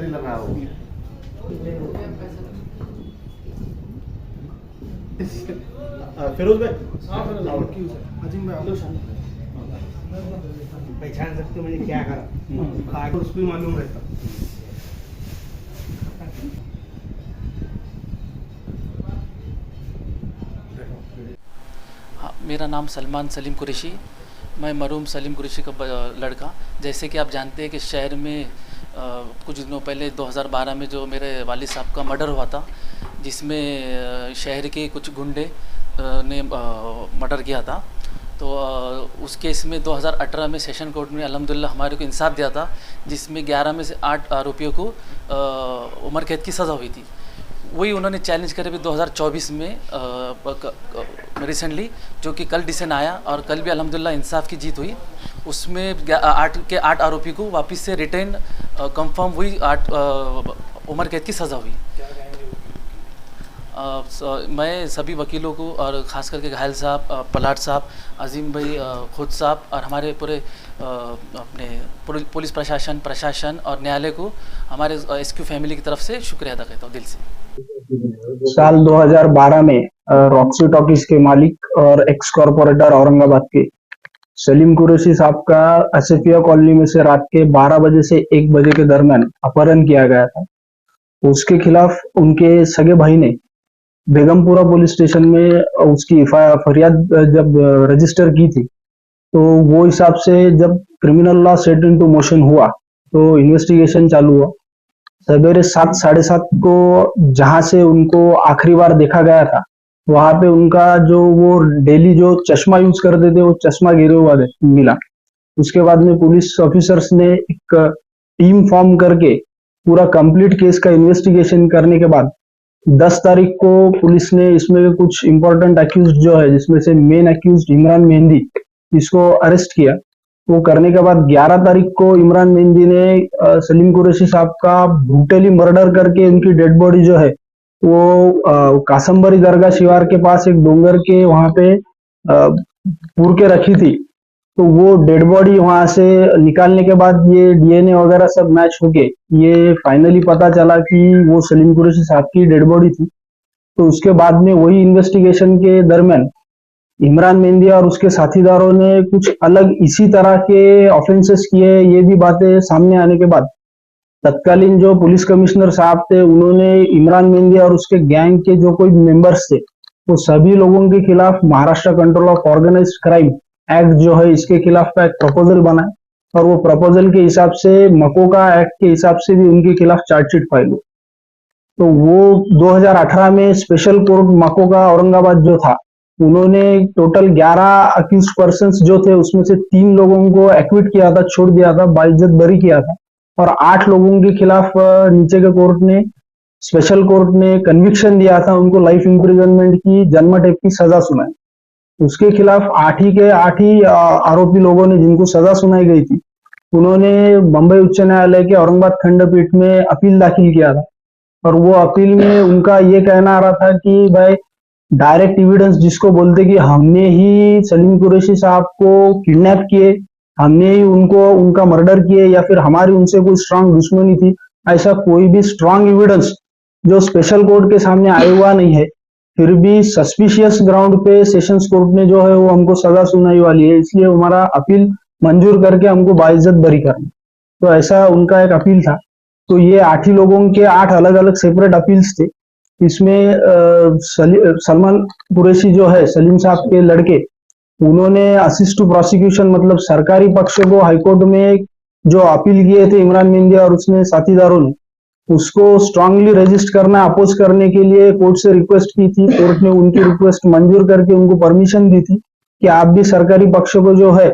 लग रहा हो। फिरोज भाई पहचान सकते मुझे क्या करा आगे उसको भी मालूम रहता। हाँ, मेरा नाम सलमान सलीम कुरैशी, मैं मरहूम सलीम कुरैशी का लड़का। जैसे कि आप जानते हैं कि शहर में कुछ दिनों पहले 2012 में जो मेरे वालिद साहब का मर्डर हुआ था, जिसमें शहर के कुछ गुंडे ने मर्डर किया था। तो उस केस में 2018 में सेशन कोर्ट में अल्हम्दुलिल्लाह हमारे को इंसाफ दिया था, जिसमें 11 में से 8 आरोपियों को उम्र कैद की सज़ा हुई थी। वही उन्होंने चैलेंज करे भी 2024 में रिसेंटली, जो कि कल डिसीजन आया और कल भी अल्हम्दुलिल्लाह इंसाफ की जीत हुई। उसमें 8 आरोपी को वापस से रिटेन कंफर्म हुई, 8 उम्र कैद की सज़ा हुई। मैं सभी वकीलों को और ख़ास करके घायल साहब, पलाट साहब, अजीम भाई, खुद साहब और हमारे पूरे अपने पुलिस प्रशासन और न्यायालय को हमारे एसक्यू फैमिली की तरफ से शुक्रिया अदा करता हूँ दिल से। साल 2012 में रॉक्सी टॉकीज के मालिक और एक्स कॉर्पोरेटर औरंगाबाद के सलीम कुरैशी साहब का आसिफिया कॉलोनी में से रात के 12 बजे से 1 बजे के दरमियान अपहरण किया गया था। उसके खिलाफ उनके सगे भाई ने बेगमपुरा पुलिस स्टेशन में उसकी फरियाद जब रजिस्टर की थी, तो वो हिसाब से जब criminal law set into motion हुआ तो इन्वेस्टिगेशन चालू हुआ। सवेरे 7 साढ़े 7 को जहां से उनको आखिरी बार देखा गया था, वहां पे उनका जो वो डेली जो चश्मा यूज करते थे वो चश्मा गिरे हुआ मिला। उसके बाद में पुलिस ऑफिसर्स ने एक टीम फॉर्म करके पूरा कंप्लीट केस का इन्वेस्टिगेशन करने के बाद 10 तारीख को पुलिस ने इसमें कुछ इंपॉर्टेंट अक्यूज जो है, जिसमें से मेन अक्यूज इमरान मेहंदी, इसको अरेस्ट किया। वो करने के बाद 11 तारीख को इमरान मेहंदी ने सलीम कुरैशी साहब का ब्रूटली मर्डर करके उनकी डेड बॉडी जो है वो कासमबरी दरगाह शिवार के पास एक डोंगर के वहां पे पूर के रखी थी। तो वो डेड बॉडी वहां से निकालने के बाद ये डीएनए वगैरह सब मैच होके ये फाइनली पता चला कि वो सलीम कुरैशी साहब की डेड बॉडी थी। तो उसके बाद में वही इन्वेस्टिगेशन के दरमियान इमरान मेहंदी और उसके साथीदारों ने कुछ अलग इसी तरह के ऑफेंसेस किए। ये भी बातें सामने आने के बाद तत्कालीन जो पुलिस कमिश्नर साहब थे, उन्होंने इमरान मेहंदी और उसके गैंग के जो कोई मेंबर्स थे वो सभी लोगों के खिलाफ Maharashtra control of organised crime act जो है इसके खिलाफ का एक प्रपोजल बनाया और वो प्रपोजल के हिसाब से मकोका एक्ट के हिसाब से भी उनके खिलाफ चार्जशीट फाइल हुई। तो वो 2018 में स्पेशल कोर्ट मकोका औरंगाबाद जो था, उन्होंने टोटल 11 अक्यूज पर्संस जो थे उसमें से 3 लोगों को एक्विट किया था, छोड़ दिया था, बाइज्जत बरी किया था और 8 लोगों के खिलाफ नीचे के कोर्ट ने, स्पेशल कोर्ट ने कन्विक्शन दिया था, उनको लाइफ इंप्रिजनमेंट की जन्मठेप की सजा सुनाई। उसके खिलाफ 8 ही के 8 ही आरोपी लोगों ने जिनको सजा सुनाई गई थी, उन्होंने बंबई उच्च न्यायालय के औरंगाबाद खंडपीठ में अपील दाखिल किया था और वो अपील में उनका ये कहना आ रहा था कि भाई डायरेक्ट एविडेंस जिसको बोलते कि हमने ही सलीम कुरैशी साहब को किडनैप किए, हमने ही उनको उनका मर्डर किए या फिर हमारी उनसे कोई स्ट्रांग दुश्मनी थी, ऐसा कोई भी स्ट्रांग एविडेंस जो स्पेशल कोर्ट के सामने आया हुआ नहीं है। फिर भी सस्पिशियस ग्राउंड पे सेशंस कोर्ट ने जो है वो हमको सजा सुनाई वाली है, इसलिए हमारा अपील मंजूर करके हमको बाइज्जत बरी करना। तो ऐसा उनका एक अपील था। तो ये 8 ही लोगों के 8 अलग अलग सेपरेट अपील्स थे। इसमें सलमान कुरैशी जो है, सलीम साहब के लड़के, उन्होंने असिस्ट टू प्रोसिक्यूशन मतलब सरकारी पक्ष को हाईकोर्ट में जो अपील किए थे इमरान मेहंदी और उसमें साथीदारों ने, उसको स्ट्रांगली रजिस्ट करना, अपोज करने के लिए कोर्ट से रिक्वेस्ट की थी। कोर्ट ने उनकी रिक्वेस्ट मंजूर करके उनको परमिशन दी थी कि आप भी सरकारी पक्ष को जो है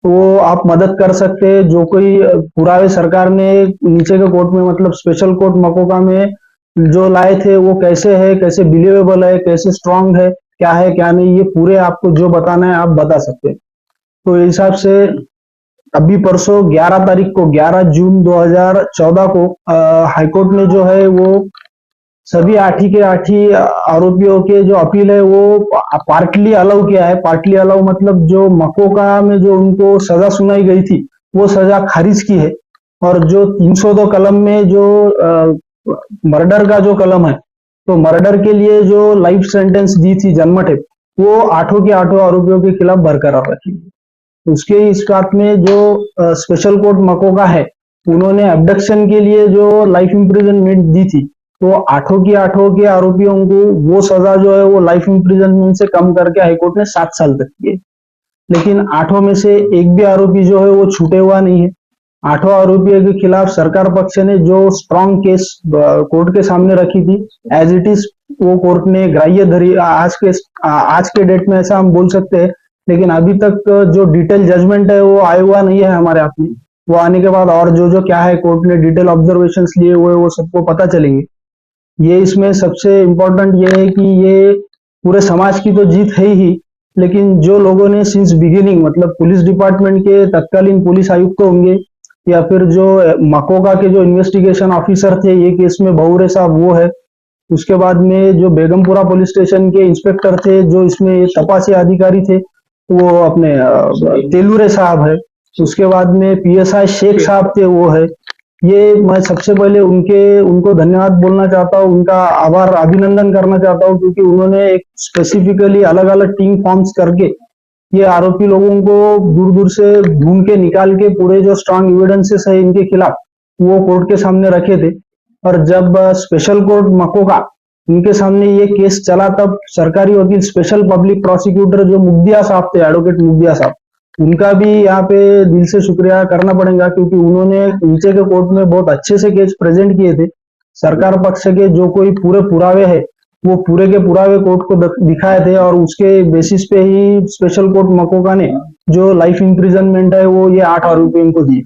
वो आप मदद कर सकते हैं। जो कोई पुरावे सरकार ने नीचे के कोर्ट में मतलब स्पेशल कोर्ट मकोका में जो लाए थे वो कैसे है, कैसे बिलीवेबल है, कैसे स्ट्रांग है, क्या है क्या नहीं, ये पूरे आपको जो बताना है आप बता सकते हैं। तो इस हिसाब से अभी परसों 11 तारीख को 11 जून 2014 को हाईकोर्ट ने जो है वो सभी 8 ही के 8 ही आरोपियों के जो अपील है वो पार्टली अलाउ किया है। पार्टली अलाउ मतलब जो मकोका में जो उनको सजा सुनाई गई थी वो सजा खारिज की है और जो 302 कलम में जो मर्डर का जो कलम है, तो मर्डर के लिए जो लाइफ सेंटेंस दी थी जन्मठेप, वो आठों के आठों आरोपियों के खिलाफ बरकरार रखी। उसके इस बात में जो स्पेशल कोर्ट मकोका है, उन्होंने अबडक्शन के लिए जो लाइफ इम्प्रिजनमेंट दी थी, तो आठों की आठों के आरोपियों को वो सजा जो है वो लाइफ इम्प्रिजनमेंट से कम करके हाईकोर्ट ने 7 साल तक की है। लेकिन आठों में से एक भी आरोपी जो है वो छूटे हुआ नहीं है। आठों आरोपियों के खिलाफ सरकार पक्ष ने जो स्ट्रॉन्ग केस कोर्ट के सामने रखी थी, एज इट इज वो कोर्ट ने ग्राह्य धरी। आज के डेट में ऐसा हम बोल सकते हैं, लेकिन अभी तक जो डिटेल जजमेंट है वो आया हुआ नहीं है हमारे हाथ में। वो आने के बाद और जो जो क्या है कोर्ट ने डिटेल ऑब्जर्वेशन लिए हुए वो सबको पता चलेंगे। ये इसमें सबसे इम्पोर्टेंट ये है कि ये पूरे समाज की तो जीत है ही, लेकिन जो लोगों ने सिंस बिगिनिंग, मतलब पुलिस डिपार्टमेंट के तत्कालीन पुलिस आयुक्त होंगे या फिर जो मकोका के जो इन्वेस्टिगेशन ऑफिसर थे ये केस में, बहुरे साहब वो है। उसके बाद में जो बेगमपुरा पुलिस स्टेशन के इंस्पेक्टर थे, जो इसमें तपासी अधिकारी थे, वो अपने तेलुरे साहब है। उसके बाद में पीएसआई शेख साहब थे, वो है। ये मैं सबसे पहले उनको धन्यवाद बोलना चाहता हूँ, उनका आभार अभिनंदन करना चाहता हूँ, क्योंकि उन्होंने एक स्पेसिफिकली अलग अलग टीम फॉर्म्स करके ये आरोपी लोगों को दूर दूर से ढूंढ के निकाल के पूरे जो स्ट्रांग एविडेंसेस है इनके खिलाफ वो कोर्ट के सामने रखे थे। और जब स्पेशल कोर्ट मकोका उनके सामने ये केस चला, तब सरकारी वकील स्पेशल पब्लिक प्रोसिक्यूटर जो मुग्दिया साहब थे, एडवोकेट मुग्दिया साहब, उनका भी यहाँ पे दिल से शुक्रिया करना पड़ेगा, क्योंकि उन्होंने नीचे के कोर्ट में बहुत अच्छे से केस प्रेजेंट किए थे। सरकार पक्ष के जो कोई पूरे पुरावे है वो पूरे के पुरावे कोर्ट को दिखाए थे, और उसके बेसिस पे ही स्पेशल कोर्ट मकोका ने जो लाइफ इम्प्रिजनमेंट है वो ये 8 आरोपियों को दी।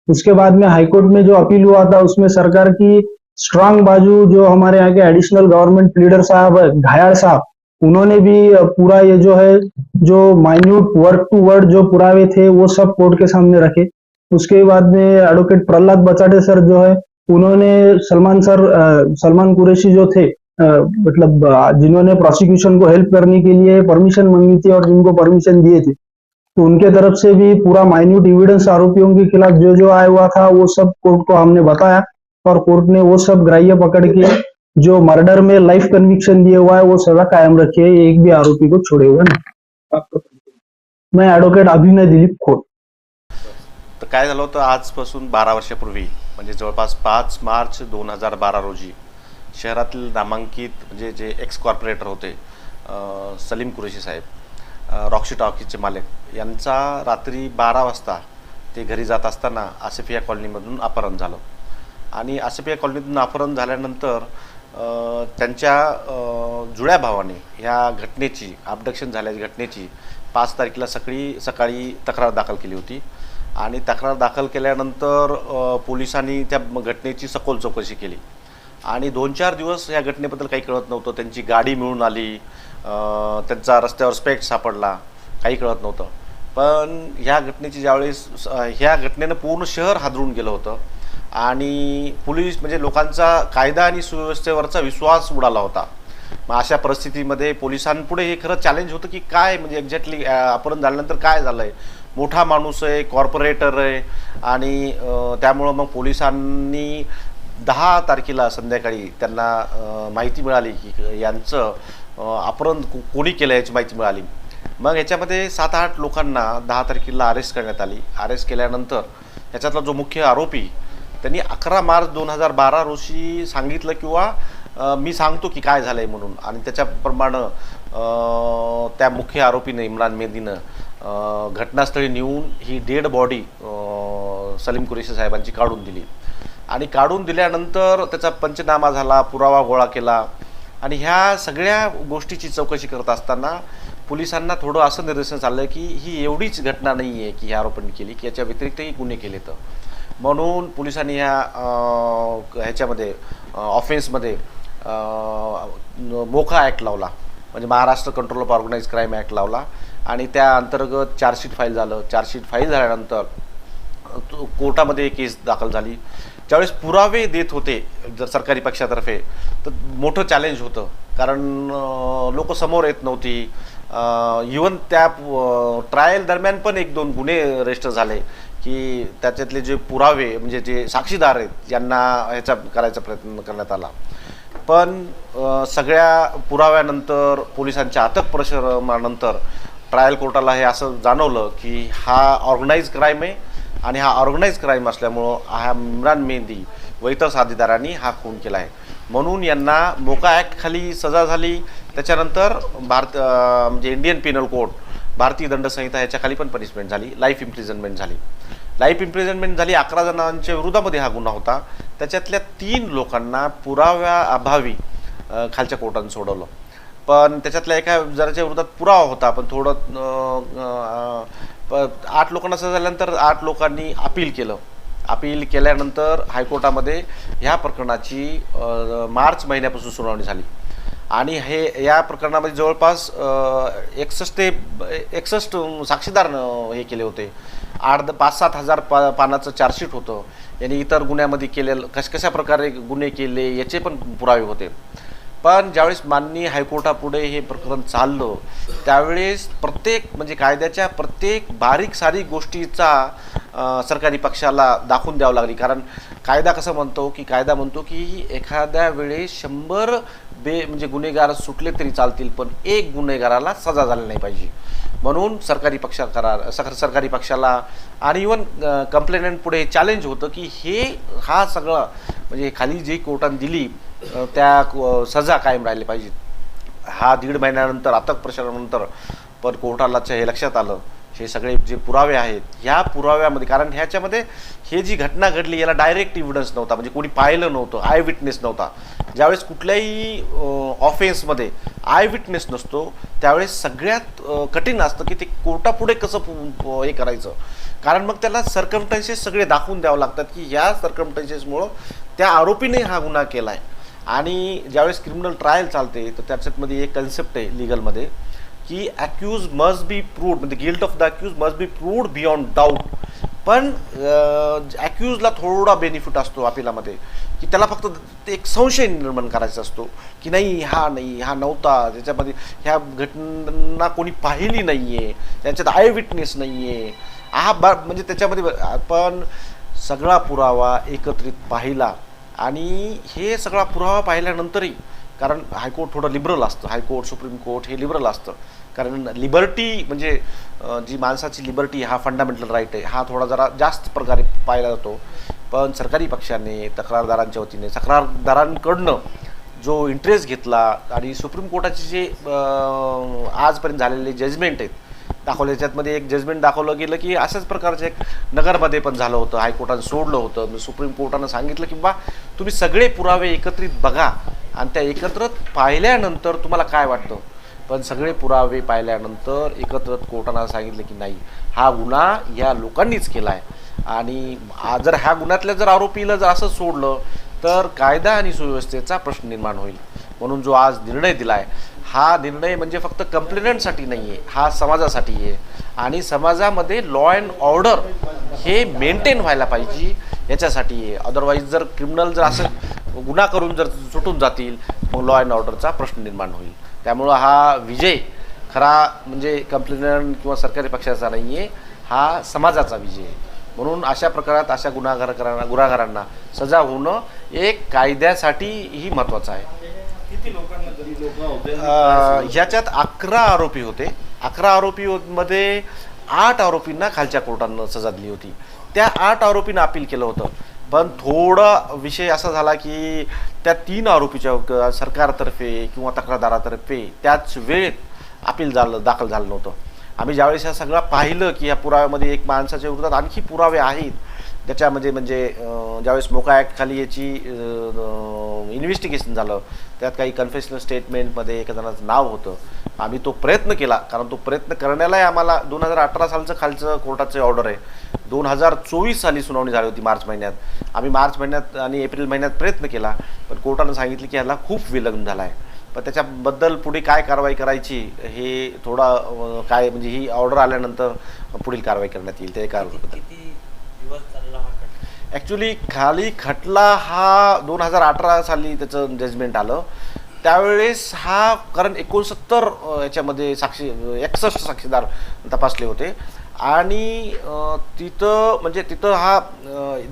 उसके बाद में हाईकोर्ट में जो अपील हुआ था उसमें सरकार की स्ट्रांग बाजू जो हमारे यहाँ के एडिशनल गवर्नमेंट लीडर साहब है, घायल साहब, उन्होंने भी पूरा ये जो है जो माइन्यूट वर्ड टू वर्ड जो पुरावे थे वो सब कोर्ट के सामने रखे। उसके बाद में एडवोकेट प्रहलाद बचाटे सर जो है, उन्होंने सलमान कुरैशी जो थे, मतलब जिन्होंने प्रोसिक्यूशन को हेल्प करने के लिए परमिशन मांगी थी और जिनको परमिशन दिए थे, तो उनके तरफ से भी पूरा माइन्यूट एविडेंस आरोपियों के खिलाफ जो जो आया हुआ था वो सब कोर्ट को हमने बताया, और कोर्ट ने वो सब ग्राह्य पकड़ के जो मर्डर में लाइफ कन्विक्शन दिया हुआ है वो सजा कायम रखी है, एक भी आरोपी को छोड़े हुए नहीं। मैं ॲडव्होकेट अभिनय दिलीप खोत. तर काय झालं होतं, आजपासून 12 वर्षापूर्वी म्हणजे जवळपास 5 मार्च 2012 रोजी शहरातील नामांकित म्हणजे जे एक्स कॉर्पोरेटर होते सलीम कुरेशी साहेब, रॉक्सी टॉकीजचे मालक, यांचा रात्री 12 वाजता ते घरी जात असताना आसिफिया कॉलनीमधून अपहरण झालं. आणि आसिफिया कॉलनीतून अपहरण झाल्यानंतर त्यांच्या जुळ्या भावाने ह्या घटनेची, अबडक्शन झाल्याच्या घटनेची 5 तारखेला सकाळी तक्रार दाखल केली होती. आणि तक्रार दाखल केल्यानंतर पोलिसांनी त्या घटनेची सखोल चौकशी केली. आणि 2-4 दिवस या घटनेबद्दल काही कळत नव्हतं. त्यांची गाडी मिळून आली, त्यांचा रस्त्यावर स्पेक्ट सापडला, काही कळत नव्हतं. पण ह्या घटनेची ज्यावेळेस ह्या घटनेनं पूर्ण शहर हादरून गेलं होतं आणि पोलीस म्हणजे लोकांचा कायदा आणि सुव्यवस्थेवरचा विश्वास उडाला होता. मग अशा परिस्थितीमध्ये पोलिसांपुढे हे खरं चॅलेंज होतं की काय म्हणजे एक्झॅक्टली अपहरण झाल्यानंतर काय झालं आहे. मोठा माणूस आहे, कॉर्पोरेटर आहे, आणि त्यामुळं मग पोलिसांनी 10 तारखेला संध्याकाळी त्यांना माहिती मिळाली की यांचं अपहरण कोणी केलं याची माहिती मिळाली. मग याच्यामध्ये 7-8 लोकांना 10 तारखेला अरेस्ट करण्यात आली. अरेस्ट केल्यानंतर याच्यातला जो मुख्य आरोपी, त्यांनी 11 मार्च 2012 रोजी सांगितलं किंवा मी सांगतो की काय झालं आहे म्हणून. आणि त्याच्याप्रमाणे त्या मुख्य आरोपीने इम्रान मेहदीनं घटनास्थळी नेऊन ही डेड बॉडी सलीम कुरेशी साहेबांची काढून दिली. आणि काढून दिल्यानंतर त्याचा पंचनामा झाला, पुरावा गोळा केला. आणि ह्या सगळ्या गोष्टीची चौकशी करत असताना पोलिसांना थोडं असं निदर्शनास आलं की ही एवढीच घटना नाही आहे की ह्या आरोपींनी केली, की याच्या व्यतिरिक्तही गुन्हे केले. तर म्हणून पोलिसांनी ह्याच्यामध्ये ऑफेन्समध्ये मोखा ॲक्ट लावला, म्हणजे Maharashtra control of organise crime act लावला. आणि त्या अंतर्गत चार्जशीट फाईल झालं. चार्जशीट फाईल झाल्यानंतर कोर्टामध्ये केस दाखल झाली. ज्यावेळेस पुरावे देत होते जर सरकारी पक्षातर्फे, तर मोठं चॅलेंज होतं, कारण लोक समोर येत नव्हती. इवन त्या ट्रायल दरम्यान पण 1-2 गुन्हे रजिस्टर झाले की त्याच्यातले जे पुरावे म्हणजे जे साक्षीदार आहेत यांना ह्याचा करायचा प्रयत्न करण्यात आला, पण सगळ्या पुराव्यानंतर पोलिसांच्या अथक परिश्रमानंतर ट्रायल कोर्टाला हे असं जाणवलं की हा ऑर्गनाइज क्राईम आहे आणि हा ऑर्गनाइज क्राईम असल्यामुळं हा इम्रान मेहंदी व इतर साथीदारांनी हा खून केला आहे, म्हणून यांना मोका ॲक्ट खाली सजा झाली. त्याच्यानंतर म्हणजे इंडियन पिनल कोड भारतीय दंडसंहिता ह्याच्या खाली पण पनिशमेंट झाली, लाईफ इम्प्रिझनमेंट झाली. लाईफ इम्प्रिझनमेंट झाली. 11 जणांच्या विरोधामध्ये हा गुन्हा होता. त्याच्यातल्या 3 लोकांना पुराव्याअभावी खालच्या कोर्टाने सोडवलं, पण त्याच्यातल्या एका जणाच्या विरोधात पुरावा होता, पण थोडं 8 लोकांना सजा झाल्यानंतर 8 लोकांनी अपील केलं. अपील केल्यानंतर हायकोर्टामध्ये ह्या प्रकरणाची मार्च महिन्यापासून सुनावणी झाली आणि हे या प्रकरणामध्ये जवळपास 61 साक्षीदार हे केले होते. 5-7 हजार पानाचं चार्जशीट होतं. यांनी इतर गुन्ह्यामध्ये केलेलं कशा प्रकारे गुन्हे केले याचे पण पुरावे होते. पण ज्यावेळेस माननीय हायकोर्टापुढे हे प्रकरण चाललं त्यावेळेस प्रत्येक म्हणजे कायद्याच्या प्रत्येक बारीक सारीक गोष्टीचा सरकारी पक्षाला दाखवून द्यावं लागली. कारण कायदा कसं म्हणतो की कायदा म्हणतो की एखाद्या वेळेस 100 म्हणजे गुन्हेगार सुटले तरी चालतील, पण एक गुन्हेगाराला सजा झाली नाही पाहिजे. म्हणून सरकारी पक्षाला आणि इवन कंप्लेनंट पुढे चॅलेंज होतं की हा सगळं म्हणजे खाली जी कोर्टाने दिली त्या सजा कायम राहिली पाहिजे. हा 1.5 महिन्यानंतर अथक प्रचारानंतर पण कोर्टाला हे लक्षात आलं, हे सगळे जे पुरावे आहेत ह्या पुराव्यामध्ये, कारण ह्याच्यामध्ये हे जी घटना घडली याला डायरेक्ट एव्हिडन्स नव्हता, म्हणजे कोणी पाहिलं नव्हतं, आय विटनेस नव्हता. ज्यावेळेस कुठल्याही ऑफेन्समध्ये आय विटनेस नसतो त्यावेळेस सगळ्यात कठीण असतं की ते कोर्टापुढे कसं हे करायचं, कारण मग त्याला सर्कमस्टन्सेस सगळे दाखवून द्यावं लागतात की ह्या सर्कमस्टन्सेसमुळं त्या आरोपीने हा गुन्हा केला आहे. आणि ज्यावेळेस क्रिमिनल ट्रायल चालते तर त्याच्यामध्ये एक कन्सेप्ट आहे लिगलमध्ये की अक्यूज मस्ट बी प्रूव्ड, म्हणजे guilt of the accused must be proved beyond doubt. पण अक्यूजला थोडा बेनिफिट असतो अपिलामध्ये की त्याला फक्त एक संशय निर्माण करायचा असतो की नाही हा नव्हता, त्याच्यामध्ये ह्या घटना कोणी पाहिली नाही आहे, त्याच्यात आय विटनेस नाही आहे, म्हणजे त्याच्यामध्ये पण सगळा पुरावा एकत्रित पाहिला. आणि हे सगळा पुरावा पाहिल्यानंतरही, कारण हायकोर्ट थोडं लिबरल असतं, हायकोर्ट सुप्रीम कोर्ट हे लिबरल असतं, कारण लिबर्टी म्हणजे जी माणसाची लिबर्टी हा फंडामेंटल राईट आहे हा थोडा जरा जास्त प्रकारे पाहिला जातो. पण सरकारी पक्षाने तक्रारदारांच्या वतीने तक्रारदारांकडनं जो इंटरेस्ट घेतला आणि सुप्रीम कोर्टाचे जे आजपर्यंत झालेले जजमेंट आहेत दाखवले, त्याच्यामध्ये एक जजमेंट दाखवलं गेलं की अशाच प्रकारचं एक नगरमध्ये पण झालं होतं, हायकोर्टाने सोडलं होतं. सुप्रीम कोर्टानं सांगितलं की बा तुम्ही सगळे पुरावे एकत्रित बघा आणि त्या एकत्रित पाहिल्यानंतर तुम्हाला काय वाटतं. पण सगळे पुरावे पाहिल्यानंतर एकत्रित कोर्टानं सांगितलं की नाही, हा गुन्हा या लोकांनीच केला आहे आणि जर ह्या गुन्ह्यातल्या जर आरोपीला जर असं सोडलं तर कायदा आणि सुव्यवस्थेचा प्रश्न निर्माण होईल. म्हणून जो आज निर्णय दिला आहे हा निर्णय म्हणजे फक्त कंप्लेनंटसाठी नाही आहे, हा समाजासाठी आहे आणि समाजामध्ये लॉ अँड ऑर्डर हे मेंटेन व्हायला पाहिजे याच्यासाठी आहे. अदरवाईज जर क्रिमिनल जर असं गुन्हा करून जर सुटून जातील मग लॉ अँड ऑर्डरचा प्रश्न निर्माण होईल. त्यामुळं हा विजय खरा म्हणजे कंप्लेनंट किंवा सरकारी पक्षाचा नाही आहे, हा समाजाचा विजय आहे. म्हणून अशा प्रकारात अशा गुन्हेगारांना सजा होणं एक कायद्यासाठीही महत्त्वाचं आहे. किती लोकांना ह्याच्यात 11 आरोपी होते. 11 आरोपीमध्ये 8 आरोपींना खालच्या कोर्टानं सजा दिली होती. त्या 8 आरोपींना अपील केलं होतं, पण थोडा विषय असा झाला की त्या 3 आरोपीच्या सरकारतर्फे किंवा तक्रारदारातर्फे त्याच वेळेत अपील दाखल झालं नव्हतं. आम्ही ज्यावेळेस हा सगळं पाहिलं की या पुराव्यामध्ये एक माणसाच्या विरोधात आणखी पुरावे आहेत त्याच्यामध्ये म्हणजे ज्यावेळेस मोका ॲक्ट खाली याची इन्व्हेस्टिगेशन झालं त्यात काही कन्फेशनल स्टेटमेंटमध्ये एका जणाचं नाव होतं. आम्ही तो प्रयत्न केला, कारण तो प्रयत्न करण्यालाही आम्हाला 2018 सालचं खालचं कोर्टाचे ऑर्डर आहे. 2024 साली सुनावणी झाली होती मार्च महिन्यात. आम्ही मार्च महिन्यात आणि एप्रिल महिन्यात प्रयत्न केला, पण कोर्टानं सांगितलं की ह्याला खूप विलंब झाला आहे. पण त्याच्याबद्दल पुढे काय कारवाई करायची हे थोडा काय म्हणजे ही ऑर्डर आल्यानंतर पुढील कारवाई करण्यात येईल. ते ॲक्च्युली खाली खटला हा 2018 साली त्याचं जजमेंट आलं त्यावेळेस हा, कारण 69 याच्यामध्ये 61 साक्षीदार तपासले होते आणि तिथं म्हणजे तिथं हा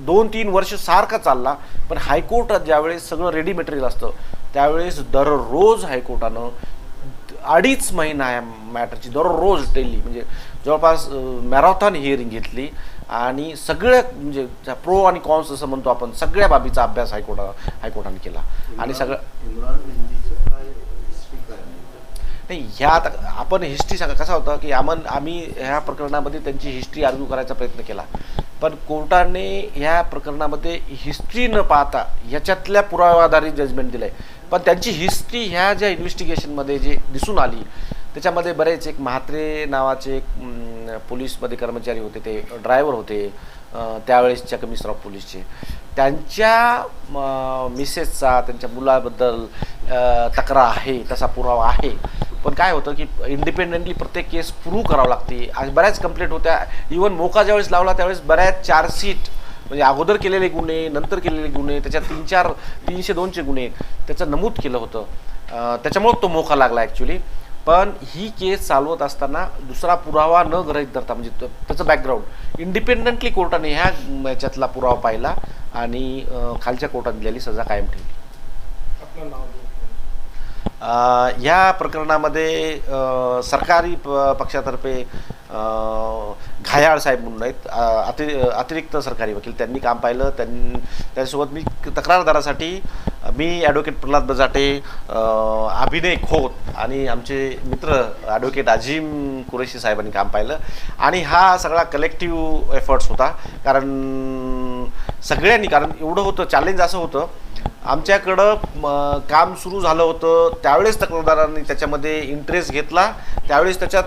2-3 वर्ष सारखा चालला. पण हायकोर्टात ज्यावेळेस सगळं रेडी मटेरियल असतं त्यावेळेस दररोज हायकोर्टानं 2.5 महिना या मॅटरची दररोज डेली म्हणजे जवळपास मॅरेथॉन हिअरिंग घेतली आणि सगळ्या म्हणजे प्रो आणि कॉन्स असं म्हणतो आपण सगळ्या बाबीचा अभ्यास हायकोर्टाने केला. आणि सगळं नाही ह्या आता आपण हिस्ट्री सांगा कसं होतं की आम्ही ह्या प्रकरणामध्ये त्यांची हिस्ट्री आर्ग्यू करायचा प्रयत्न केला. पण कोर्टाने ह्या प्रकरणामध्ये हिस्ट्री न पाहता ह्याच्यातल्या पुराव्याधारित जजमेंट दिलं आहे. पण त्यांची हिस्ट्री ह्या ज्या इन्व्हेस्टिगेशनमध्ये जे दिसून आली त्याच्यामध्ये बरेच एक म्हात्रे नावाचे एक पोलीसमध्ये कर्मचारी होते, ते ड्रायव्हर होते त्यावेळेसच्या कमिशनर ऑफ पोलीसचे, त्यांच्या मिसेसचा त्यांच्या मुलाबद्दल तक्रार आहे, तसा पुरावा आहे. पण काय होतं की इंडिपेंडेंटली प्रत्येक केस प्रूव्ह करावं लागते आणि बऱ्याच कंप्लेंट होत्या. इवन मोका ज्यावेळेस लावला त्यावेळेस बऱ्याच चार्जशीट म्हणजे अगोदर केलेले गुन्हे नंतर केलेले गुन्हे त्याच्यात 302चे गुन्हे त्याचं नमूद केलं होतं. त्याच्यामुळं तो मोका लागला ॲक्च्युली. पण ही केस चालवत असताना दुसरा पुरावा न गृहीत धरता म्हणजे त्याचं बॅकग्राऊंड इंडिपेंडेंटली कोर्टाने ह्या याच्यातला पुरावा पाहिला आणि खालच्या कोर्टाने दिलेली सजा कायम ठेवली. आपलं नाव ह्या प्रकरणामध्ये सरकारी पक्षातर्फे घायाळ साहेब म्हणून आहेत अतिरिक्त सरकारी वकील त्यांनी काम पाहिलं. त्याच्यासोबत मी तक्रारदारासाठी मी ॲडव्होकेट प्रल्हाद बजाटे, अभिनय खोत आणि आमचे मित्र ॲडव्होकेट अजिम कुरेशी साहेबांनी काम पाहिलं. आणि हा सगळा कलेक्टिव्ह एफर्ट्स होता कारण सगळ्यांनी कारण एवढं होतं चॅलेंज असं होतं आमच्याकडं काम सुरू झालं होतं त्यावेळेस तक्रारदारांनी त्याच्यामध्ये इंटरेस्ट घेतला त्यावेळेस त्याच्यात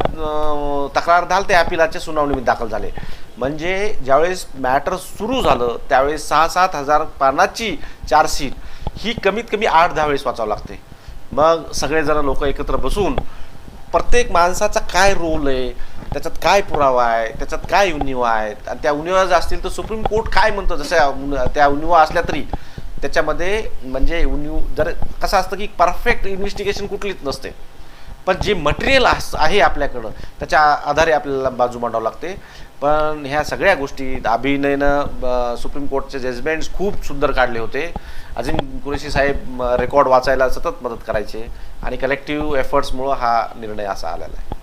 तक्रारदार ते अपिलाच्या सुनावणीमध्ये दाखल झाले. म्हणजे ज्यावेळेस मॅटर सुरू झालं त्यावेळेस 6-7 हजार पानाची चार्जशीट ही कमीत कमी 8-10 वेळेस वाचावं लागते. मग सगळेजण लोक एकत्र बसून प्रत्येक माणसाचा काय रोल आहे, त्याच्यात काय पुरावा आहे, त्याच्यात काय उणिवा आहेत आणि त्या उणिवा जर असतील तर सुप्रीम कोर्ट काय म्हणतं जसं त्या उणिवा असल्या तरी त्याच्यामध्ये म्हणजे जर कसं असतं की परफेक्ट इन्व्हेस्टिगेशन कुठलीच नसते. पण जे मटेरियल आहे आपल्याकडं त्याच्या आधारे आपल्याला बाजू मांडावं लागते. पण ह्या सगळ्या गोष्टी अभिनयनं सुप्रीम कोर्टचे जजमेंट्स खूप सुंदर काढले होते. अजिम कुरेशी साहेब रेकॉर्ड वाचायला सतत मदत करायचे आणि कलेक्टिव्ह एफर्ट्समुळं हा निर्णय असा आलेला आहे.